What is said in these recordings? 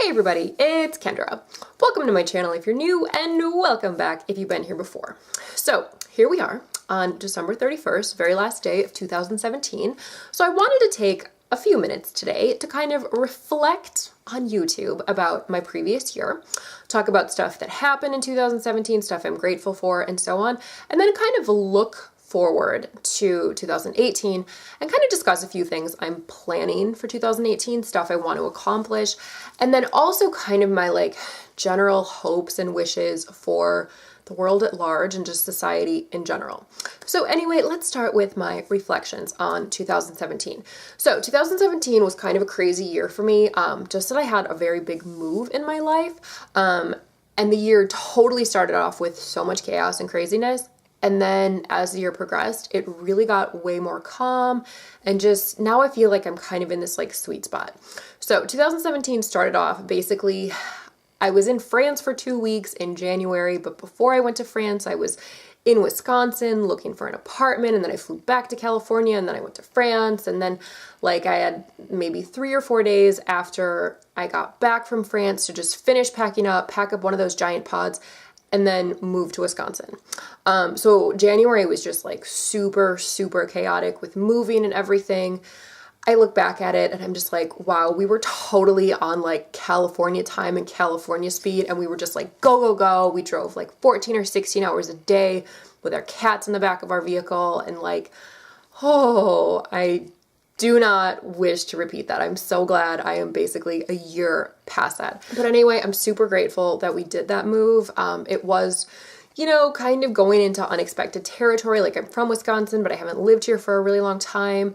Hey everybody, it's Kendra. Welcome to my channel if you're new, and welcome back if you've been here before. So here we are on December 31st, very last day of 2017. So I wanted to take a few minutes today to kind of reflect on YouTube about my previous year, talk about stuff that happened in 2017, stuff I'm grateful for, and so on, and then kind of look forward to 2018 and kind of discuss a few things I'm planning for 2018, stuff I want to accomplish, and then also kind of my general hopes and wishes for the world at large and just society in general. So anyway, let's start with my reflections on 2017. So 2017 was kind of a crazy year for me, just that I had a very big move in my life, and the year totally started off with so much chaos and craziness. And then as the year progressed, it really got way more calm, and just now I feel like I'm kind of in this sweet spot. So 2017 started off basically, I was in France for 2 weeks in January, but before I went to France, I was in Wisconsin looking for an apartment, and then I flew back to California, and then I went to France, and then I had maybe 3 or 4 days after I got back from France to just finish packing up, pack up one of those giant pods, and then move to Wisconsin. So January was just super, super chaotic with moving and everything. I look back at it and I'm just like, wow, we were totally on California time and California speed, and we were just go, go, go. We drove 14 or 16 hours a day with our cats in the back of our vehicle, and I do not wish to repeat that. I'm so glad I am basically a year past that. But anyway, I'm super grateful that we did that move. It was, kind of going into unexpected territory. I'm from Wisconsin, but I haven't lived here for a really long time.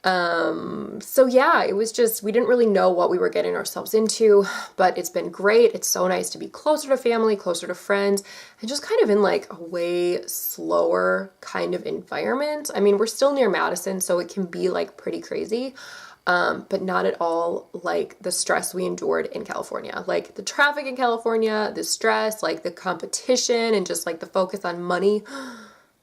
So yeah, it was just, we didn't really know what we were getting ourselves into, but it's been great. It's so nice to be closer to family, closer to friends, and just kind of in a way slower kind of environment. I mean, we're still near Madison, so it can be pretty crazy, but not at all like the stress we endured in California. The traffic in California, the stress, the competition, and just the focus on money.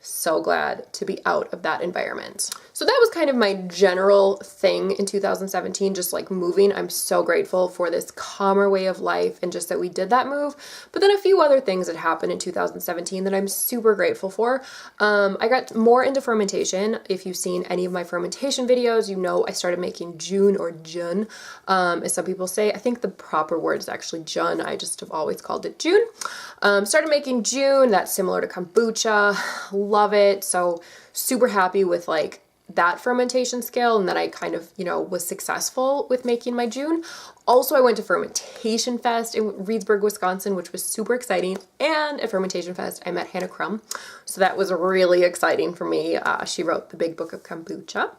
So glad to be out of that environment. So that was kind of my general thing in 2017, just moving. I'm so grateful for this calmer way of life and just that we did that move. But then a few other things that happened in 2017 that I'm super grateful for. I got more into fermentation. If you've seen any of my fermentation videos, you know I started making June or Jun, as some people say. I think the proper word is actually Jun. I just have always called it June. Started making June. That's similar to kombucha. Love it. So super happy with that fermentation skill, and that I kind of, was successful with making my June. Also, I went to Fermentation Fest in Reedsburg, Wisconsin, which was super exciting. And at Fermentation Fest, I met Hannah Crum. So that was really exciting for me. She wrote the big book of kombucha.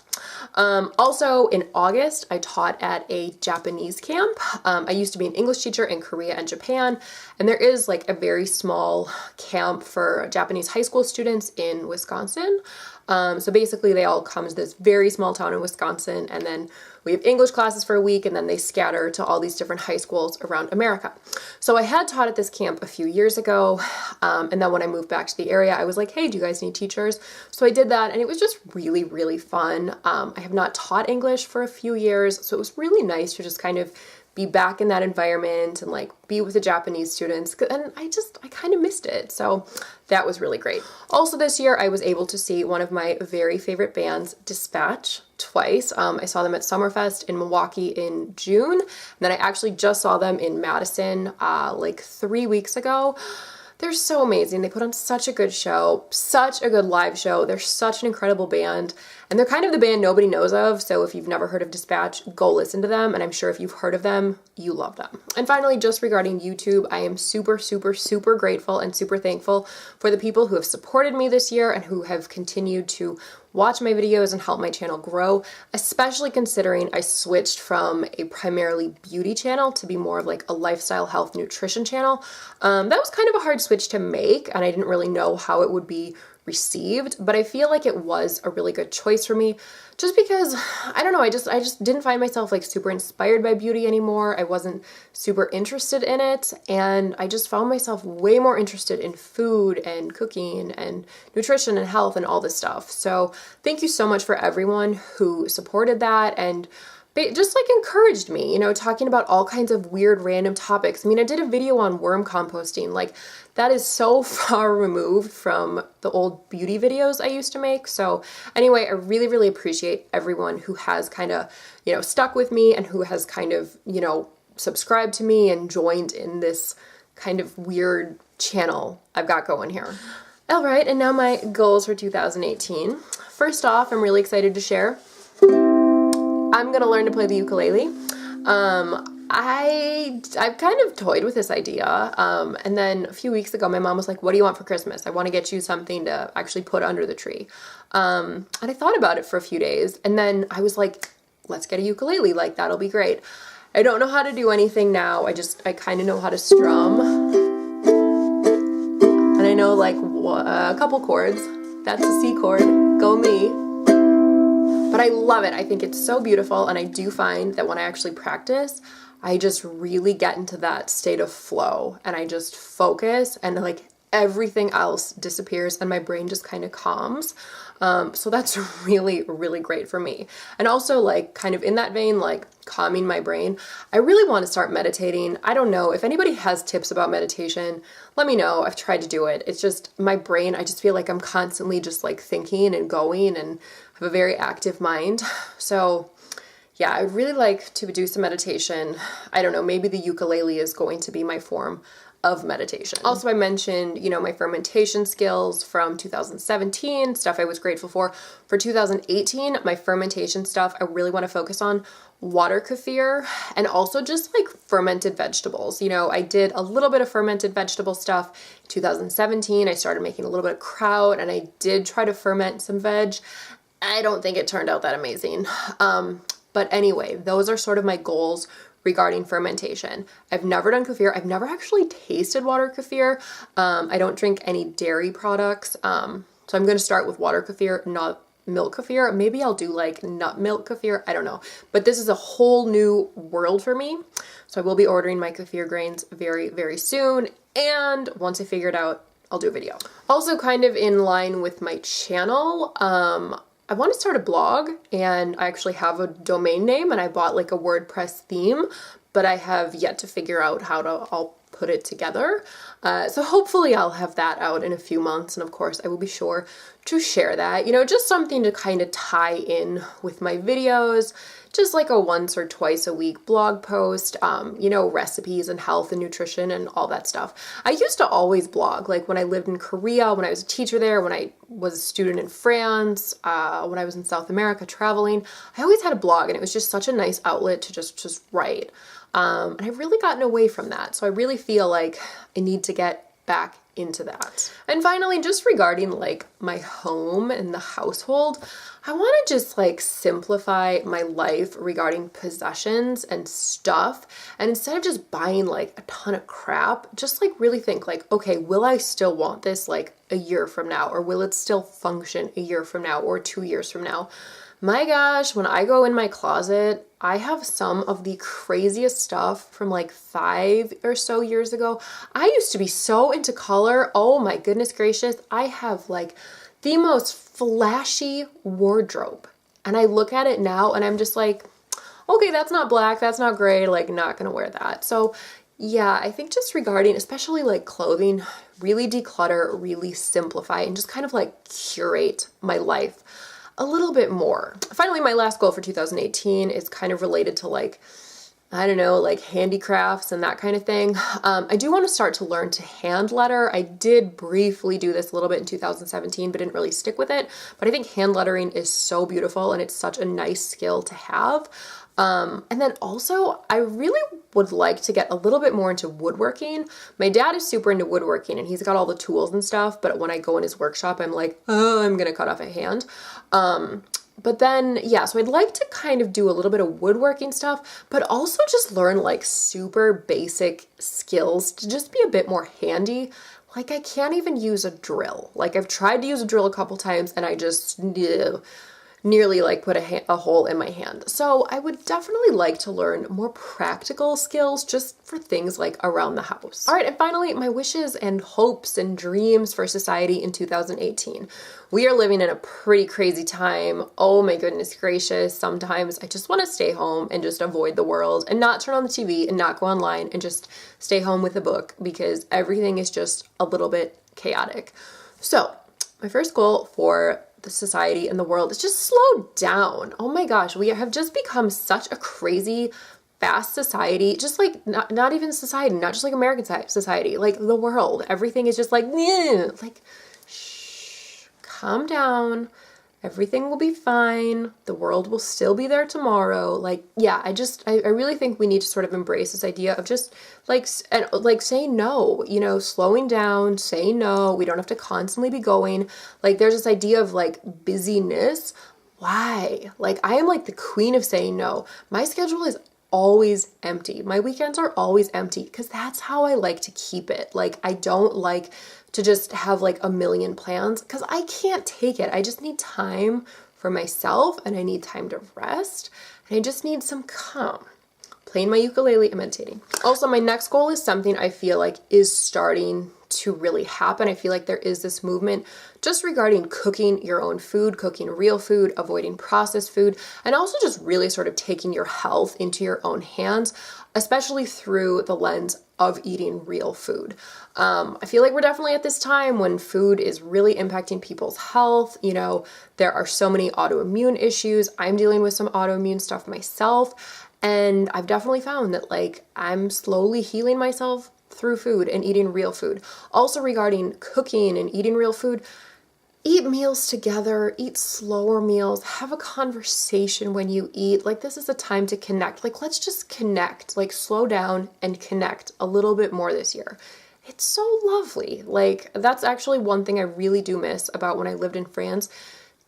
Also, in August, I taught at a Japanese camp. I used to be an English teacher in Korea and Japan. And there is a very small camp for Japanese high school students in Wisconsin. So basically they all come to this very small town in Wisconsin, and then we have English classes for a week, and then they scatter to all these different high schools around America. So I had taught at this camp a few years ago, and then when I moved back to the area, I was like, hey, do you guys need teachers? So I did that, and it was just really, really fun. I have not taught English for a few years, so it was really nice to just kind of be back in that environment and be with the Japanese students, and I kind of missed it. So that was really great. Also this year, I was able to see one of my very favorite bands, Dispatch, twice. I saw them at Summerfest in Milwaukee in June, and then I actually just saw them in Madison 3 weeks ago. They're so amazing. They put on such a good show, such a good live show. They're such an incredible band, and they're kind of the band nobody knows of. So if you've never heard of Dispatch, go listen to them. And I'm sure if you've heard of them, you love them. And finally, just regarding YouTube, I am super, super, super grateful and super thankful for the people who have supported me this year and who have continued to watch my videos and help my channel grow, especially considering I switched from a primarily beauty channel to be more of a lifestyle, health, nutrition channel. That was kind of a hard switch to make, and I didn't really know how it would be received, but I feel like it was a really good choice for me, just because, I don't know, I just didn't find myself super inspired by beauty anymore. I wasn't super interested in it, and I just found myself way more interested in food and cooking and nutrition and health and all this stuff. So thank you so much for everyone who supported that and just like encouraged me, you know, talking about all kinds of weird random topics. I mean, I did a video on worm composting. Like, that is so far removed from the old beauty videos I used to make. So anyway, I really, really appreciate everyone who has kind of, you know, stuck with me and who has kind of, you know, subscribed to me and joined in this kind of weird channel I've got going here. All right, and now my goals for 2018. First off, I'm really excited to share I'm gonna learn to play the ukulele. I've kind of toyed with this idea, and then a few weeks ago my mom was like, what do you want for Christmas? I want to get you something to actually put under the tree. And I thought about it for a few days, and then I was like, let's get a ukulele, like that'll be great. I don't know how to do anything now. I kind of know how to strum, and I know like a couple chords. That's a C chord, go me. But I love it. I think it's so beautiful, and I do find that when I actually practice, I just really get into that state of flow, and I just focus, and like everything else disappears, and my brain just kind of calms. So that's really, really great for me. And also, like, kind of in that vein, like calming my brain, I really want to start meditating. I don't know if anybody has tips about meditation, let me know. I've tried to do it. It's just my brain, I just feel like I'm constantly just like thinking and going, and have a very active mind. So yeah, I'd really like to do some meditation. I don't know, maybe the ukulele is going to be my form of meditation. Also, I mentioned, you know, my fermentation skills from 2017, stuff I was grateful for. For 2018, my fermentation stuff, I really want to focus on water kefir and also just like fermented vegetables. You know, I did a little bit of fermented vegetable stuff. In 2017, I started making a little bit of kraut, and I did try to ferment some veg. I don't think it turned out that amazing. But anyway, those are sort of my goals regarding fermentation. I've never done kefir. I've never actually tasted water kefir. I don't drink any dairy products. So I'm going to start with water kefir, not milk kefir. Maybe I'll do like nut milk kefir. I don't know. But this is a whole new world for me. So I will be ordering my kefir grains very, very soon. And once I figure it out, I'll do a video. Also, kind of in line with my channel, I want to start a blog, and I actually have a domain name, and I bought like a WordPress theme, but I have yet to figure out how to all put it together. So hopefully I'll have that out in a few months, and of course I will be sure to share that. You know, just something to kind of tie in with my videos, just like a once or twice a week blog post, you know, recipes and health and nutrition and all that stuff. I used to always blog, like when I lived in Korea, when I was a teacher there, when I was a student in France, when I was in South America traveling, I always had a blog, and it was just such a nice outlet to just write. And I've really gotten away from that. So I really feel like I need to get back into that. And finally, just regarding like my home and the household, I want to just like simplify my life regarding possessions and stuff. And instead of just buying like a ton of crap, just like really think like, okay, will I still want this like a year from now? Or will it still function a year from now or 2 years from now? My gosh, when I go in my closet, I have some of the craziest stuff from like 5 or so years ago. I used to be so into color. Oh my goodness gracious. I have like the most flashy wardrobe. And I look at it now and I'm just like, okay, that's not black, that's not gray, like not gonna wear that. So yeah, I think just regarding, especially like clothing, really declutter, really simplify, and just kind of like curate my life a little bit more. Finally, my last goal for 2018 is kind of related to like, I don't know, like handicrafts and that kind of thing. I do want to start to learn to hand letter. I did briefly do this a little bit in 2017, but didn't really stick with it. But I think hand lettering is so beautiful, and it's such a nice skill to have. And then also, I really would like to get a little bit more into woodworking. My dad is super into woodworking, and he's got all the tools and stuff, but when I go in his workshop, I'm like, oh, I'm gonna cut off a hand. But then, yeah, so I'd like to kind of do a little bit of woodworking stuff, but also just learn like super basic skills to just be a bit more handy. Like I can't even use a drill. Like I've tried to use a drill a couple times, and I just, nearly like put a hole in my hand. So I would definitely like to learn more practical skills just for things like around the house. All right, and finally, my wishes and hopes and dreams for society in 2018. We are living in a pretty crazy time. Oh my goodness gracious. Sometimes I just want to stay home and just avoid the world and not turn on the TV and not go online and just stay home with a book because everything is just a little bit chaotic. So my first goal for the society and the world is just slow down. Oh my gosh, we have just become such a crazy fast society, just like not even society, not just like American society, like the world. Everything is just like, shh, calm down. Everything will be fine. The world will still be there tomorrow. Like, yeah, I really think we need to sort of embrace this idea of just like saying no, slowing down, saying no. We don't have to constantly be going. Like, there's this idea of like busyness. Why? Like, I am like the queen of saying no. My schedule is always empty. My weekends are always empty because that's how I like to keep it. Like, I don't like to just have like a million plans because I can't take it. I just need time for myself and I need time to rest and I just need some calm. Playing my ukulele and meditating. Also, my next goal is something I feel like is starting to really happen. I feel like there is this movement just regarding cooking your own food, cooking real food, avoiding processed food, and also just really sort of taking your health into your own hands, especially through the lens of eating real food. I feel like we're definitely at this time when food is really impacting people's health. There are so many autoimmune issues. I'm dealing with some autoimmune stuff myself. And I've definitely found that like I'm slowly healing myself through food and eating real food. Also regarding cooking and eating real food, eat meals together, eat slower meals, have a conversation when you eat. Like, this is a time to connect. Like, let's just connect, like slow down and connect a little bit more this year. It's so lovely. Like, that's actually one thing I really do miss about when I lived in France,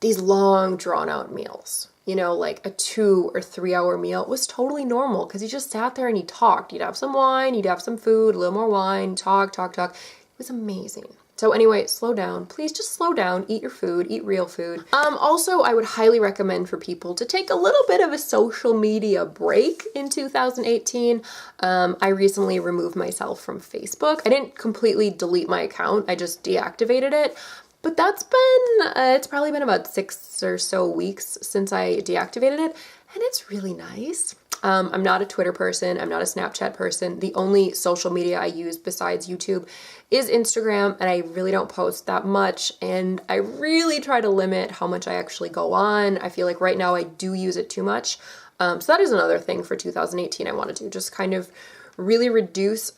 these long drawn out meals. Like a 2 or 3 hour meal was totally normal because you just sat there and you talked. You'd have some wine, you'd have some food, a little more wine, talk. It was amazing. So anyway, slow down. Please just slow down, eat your food, eat real food. Also, I would highly recommend for people to take a little bit of a social media break in 2018. I recently removed myself from Facebook. I didn't completely delete my account. I just deactivated it. But that's been, it's probably been about 6 or so weeks since I deactivated it, and it's really nice. I'm not a Twitter person. I'm not a Snapchat person. The only social media I use besides YouTube is Instagram, and I really don't post that much, and I really try to limit how much I actually go on. I feel like right now I do use it too much. So that is another thing for 2018 I want to do, just kind of really reduce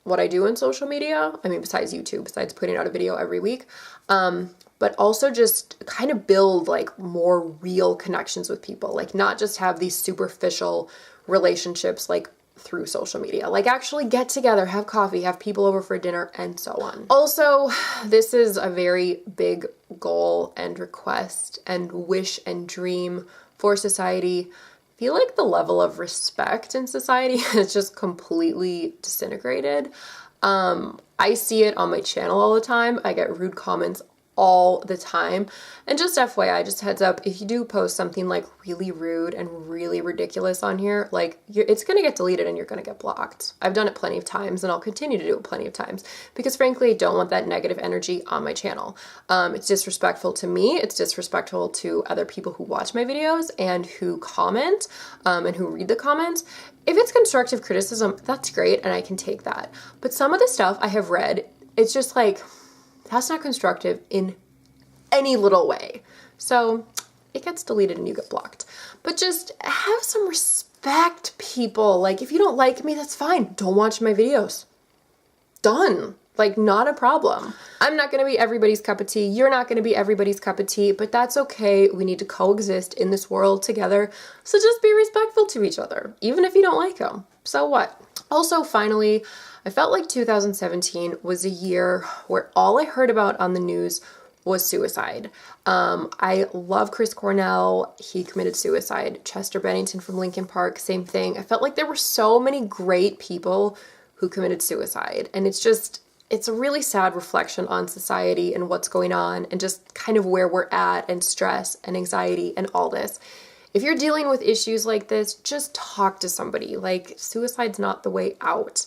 what I do in social media. I mean, besides YouTube, besides putting out a video every week, but also just kind of build like more real connections with people, like not just have these superficial relationships like through social media, like actually get together, have coffee, have people over for dinner, and so on. Also, this is a very big goal and request and wish and dream for society. I feel like the level of respect in society has just completely disintegrated. I see it on my channel all the time. I get rude comments all the time. And just FYI, just heads up, if you do post something like really rude and really ridiculous on here, like it's going to get deleted and you're going to get blocked. I've done it plenty of times and I'll continue to do it plenty of times because frankly, I don't want that negative energy on my channel. It's disrespectful to me. It's disrespectful to other people who watch my videos and who comment and who read the comments. If it's constructive criticism, that's great and I can take that. But some of the stuff I have read, it's just like, that's not constructive in any little way. So it gets deleted and you get blocked. But just have some respect, people. Like, if you don't like me, that's fine. Don't watch my videos. Done. Like, not a problem. I'm not going to be everybody's cup of tea. You're not going to be everybody's cup of tea, but that's okay. We need to coexist in this world together. So just be respectful to each other, even if you don't like them. So what? Also, finally, I felt like 2017 was a year where all I heard about on the news was suicide. I love Chris Cornell. He committed suicide. Chester Bennington from Linkin Park, same thing. I felt like there were so many great people who committed suicide. And it's just, it's a really sad reflection on society and what's going on and just kind of where we're at and stress and anxiety and all this. If you're dealing with issues like this, just talk to somebody. Like, suicide's not the way out.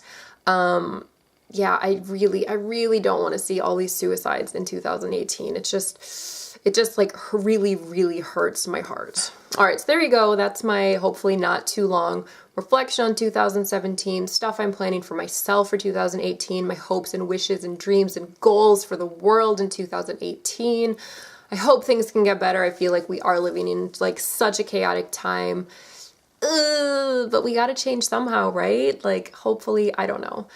Yeah, I really don't want to see all these suicides in 2018. It just like really hurts my heart. All right, so there you go. That's my hopefully not too long reflection on 2017, stuff I'm planning for myself for 2018, my hopes and wishes and dreams and goals for the world in 2018. I hope things can get better. I feel like we are living in like such a chaotic time. But we gotta change somehow, right? Like, hopefully, I don't know.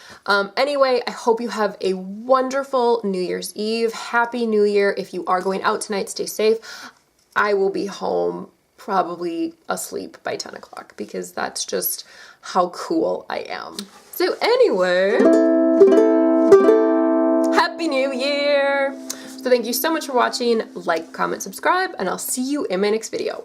Anyway, I hope you have a wonderful New Year's Eve. Happy New Year. If you are going out tonight, stay safe. I will be home, probably asleep by 10 o'clock because that's just how cool I am. So anyway, Happy New Year. So thank you so much for watching. Like, comment, subscribe, and I'll see you in my next video.